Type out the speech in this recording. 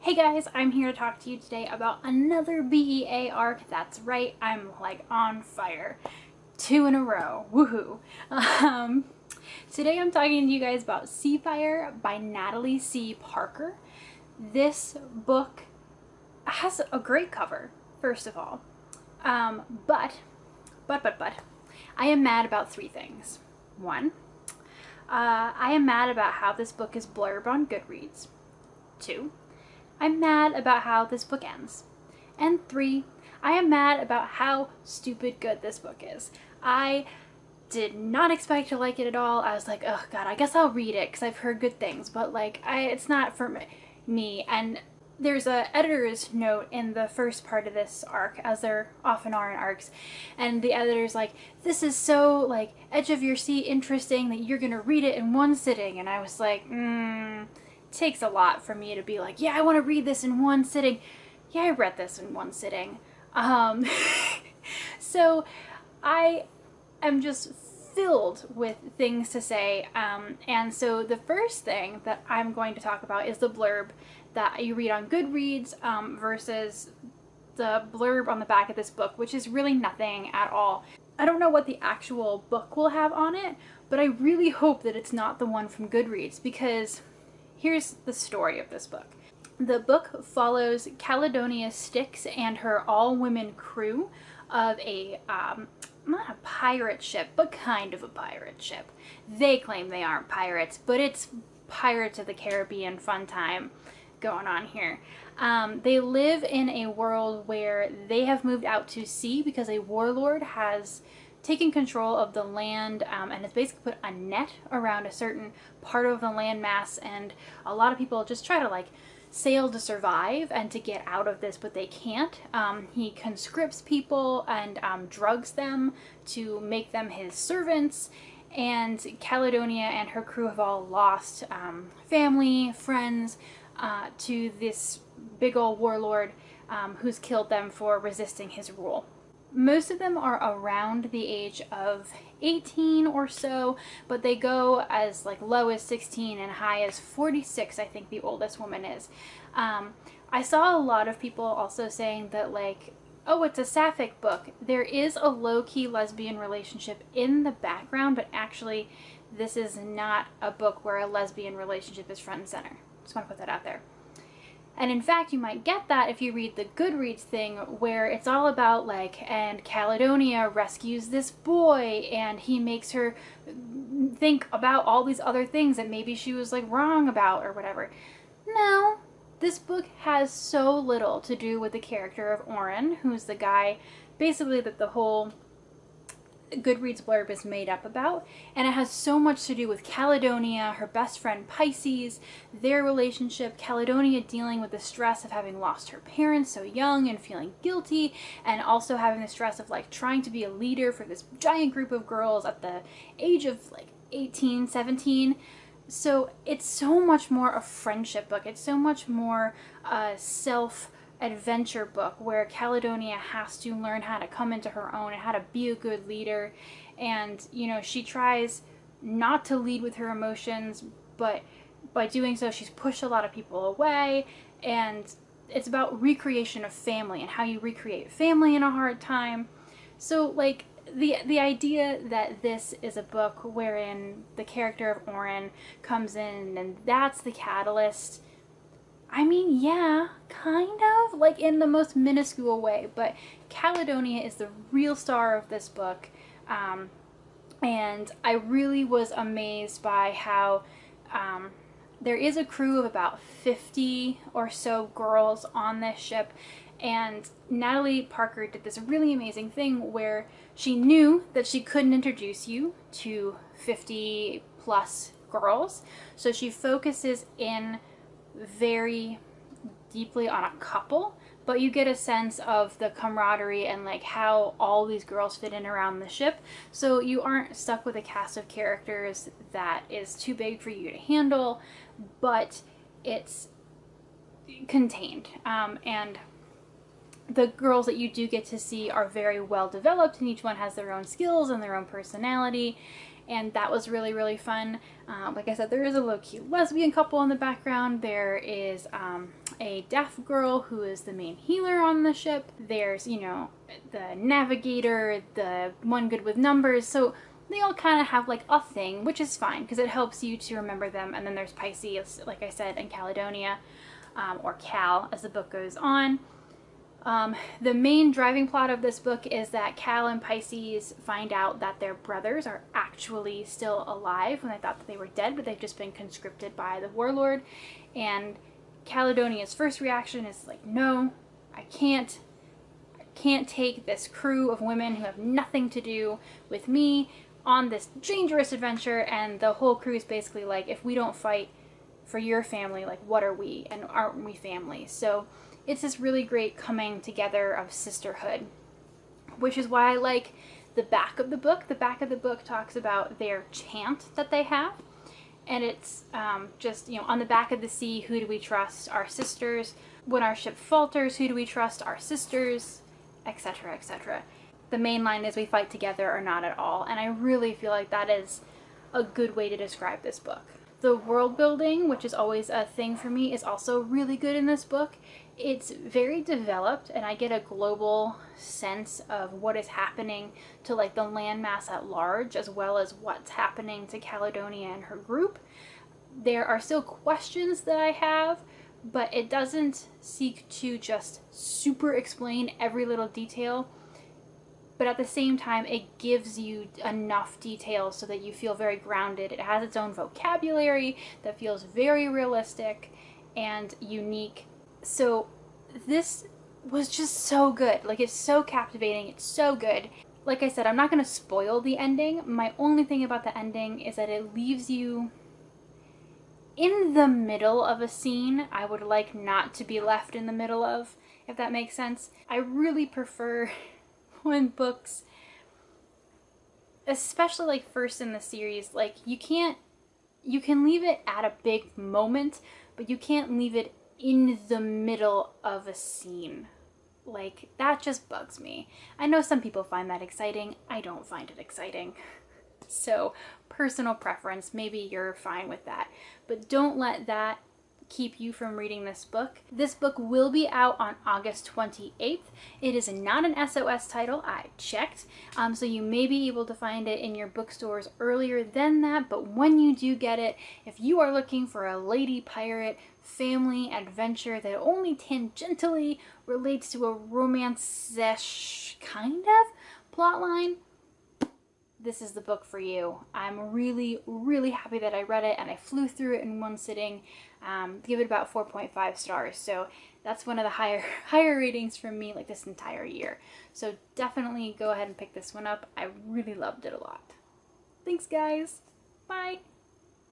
Hey guys, I'm here to talk to you today about another BEA arc. That's right, I'm like on fire. 2 in a row. Woohoo! Today I'm talking to you guys about Seafire by Natalie C. Parker. This book has a great cover, first of all. But, I am mad about 3 things. 1, I am mad about how this book is Blurb on Goodreads. 2, I'm mad about how this book ends. And 3, I am mad about how stupid good this book is. I did not expect to like it at all. I was like, oh god, I guess I'll read it because I've heard good things, but like, it's not for me. And there's a editor's note in the first part of this arc, as there often are in arcs, and the editor's like, this is so like edge of your seat interesting that you're gonna read it in one sitting. And I was like, takes a lot for me to be like, yeah, I want to read this in one sitting. Yeah, I read this in one sitting. So I am just filled with things to say. And so the first thing that I'm going to talk about is the blurb that you read on Goodreads versus the blurb on the back of this book, which is really nothing at all. I don't know what the actual book will have on it, but I really hope that it's not the one from Goodreads, because here's the story of this book. The book follows Caledonia Styx and her all-women crew of a, not a pirate ship, but kind of a pirate ship. They claim they aren't pirates, but it's Pirates of the Caribbean fun time going on here. They live in a world where they have moved out to sea because a warlord has taken control of the land and has basically put a net around a certain part of the landmass, and a lot of people just try to like sail to survive and to get out of this, but they can't. He conscripts people and drugs them to make them his servants, and Caledonia and her crew have all lost family, friends, to this big old warlord who's killed them for resisting his rule. Most of them are around the age of 18 or so, but they go as like low as 16 and high as 46, I think the oldest woman is. I saw a lot of people also saying that like, oh, it's a sapphic book. There is a low-key lesbian relationship in the background, but actually this is not a book where a lesbian relationship is front and center. Just want to put that out there. And in fact, you might get that if you read the Goodreads thing, where it's all about like, and Caledonia rescues this boy and he makes her think about all these other things that maybe she was like wrong about or whatever. No, this book has so little to do with the character of Oren, who's the guy basically that the whole Goodreads blurb is made up about, and it has so much to do with Caledonia, her best friend Pisces, their relationship, Caledonia dealing with the stress of having lost her parents so young and feeling guilty, and also having the stress of like trying to be a leader for this giant group of girls at the age of like 18, 17. So it's so much more a friendship book. It's so much more self-adventure book where Caledonia has to learn how to come into her own and how to be a good leader. And, you know, she tries not to lead with her emotions, but by doing so, she's pushed a lot of people away. And it's about recreation of family and how you recreate family in a hard time. So, like, the idea that this is a book wherein the character of Oren comes in and that's the catalyst, I mean, yeah, kind of, like in the most minuscule way, but Caledonia is the real star of this book, and I really was amazed by how there is a crew of about 50 or so girls on this ship, and Natalie Parker did this really amazing thing where she knew that she couldn't introduce you to 50 plus girls, so she focuses in very deeply on a couple, but you get a sense of the camaraderie and like how all these girls fit in around the ship, so you aren't stuck with a cast of characters that is too big for you to handle, but it's contained, and the girls that you do get to see are very well developed, and each one has their own skills and their own personality, and that was really, really fun. Like I said, there is a low-key lesbian couple in the background. There is a deaf girl who is the main healer on the ship. There's, you know, the navigator, the one good with numbers. So they all kind of have like a thing, which is fine because it helps you to remember them. And then there's Pisces, like I said, and Caledonia, or Cal as the book goes on. The main driving plot of this book is that Cal and Pisces find out that their brothers are actually still alive when they thought that they were dead, but they've just been conscripted by the warlord. And Caledonia's first reaction is like, no, I can't take this crew of women who have nothing to do with me on this dangerous adventure. And the whole crew is basically like, if we don't fight for your family, like what are we, and aren't we family? So it's this really great coming together of sisterhood, which is why I like the back of the book. The back of the book talks about their chant that they have. And it's just, you know, on the back of the sea, who do we trust? Our sisters. When our ship falters, who do we trust? Our sisters, etc., etc. The main line is we fight together or not at all. And I really feel like that is a good way to describe this book. The world building, which is always a thing for me, is also really good in this book. It's very developed, and I get a global sense of what is happening to like the landmass at large, as well as what's happening to Caledonia and her group. There are still questions that I have, but it doesn't seek to just super explain every little detail. But at the same time, it gives you enough detail so that you feel very grounded. It has its own vocabulary that feels very realistic and unique. So this was just so good. Like, it's so captivating. It's so good. Like I said, I'm not going to spoil the ending. My only thing about the ending is that it leaves you in the middle of a scene I would like not to be left in the middle of, if that makes sense. I really prefer when books, especially like first in the series, like you can leave it at a big moment, but you can't leave it in the middle of a scene. Like, that just bugs me. I know some people find that exciting. I don't find it exciting. So, personal preference, maybe you're fine with that. But don't let that keep you from reading this book. This book will be out on August 28th. It is not an SOS title, I checked, so you may be able to find it in your bookstores earlier than that, but when you do get it, if you are looking for a lady pirate family adventure that only tangentially relates to a romance-ish kind of plotline, this is the book for you. I'm really, really happy that I read it, and I flew through it in one sitting. Give it about 4.5 stars. So that's one of the higher ratings from me like this entire year. So definitely go ahead and pick this one up. I really loved it a lot. Thanks, guys. Bye.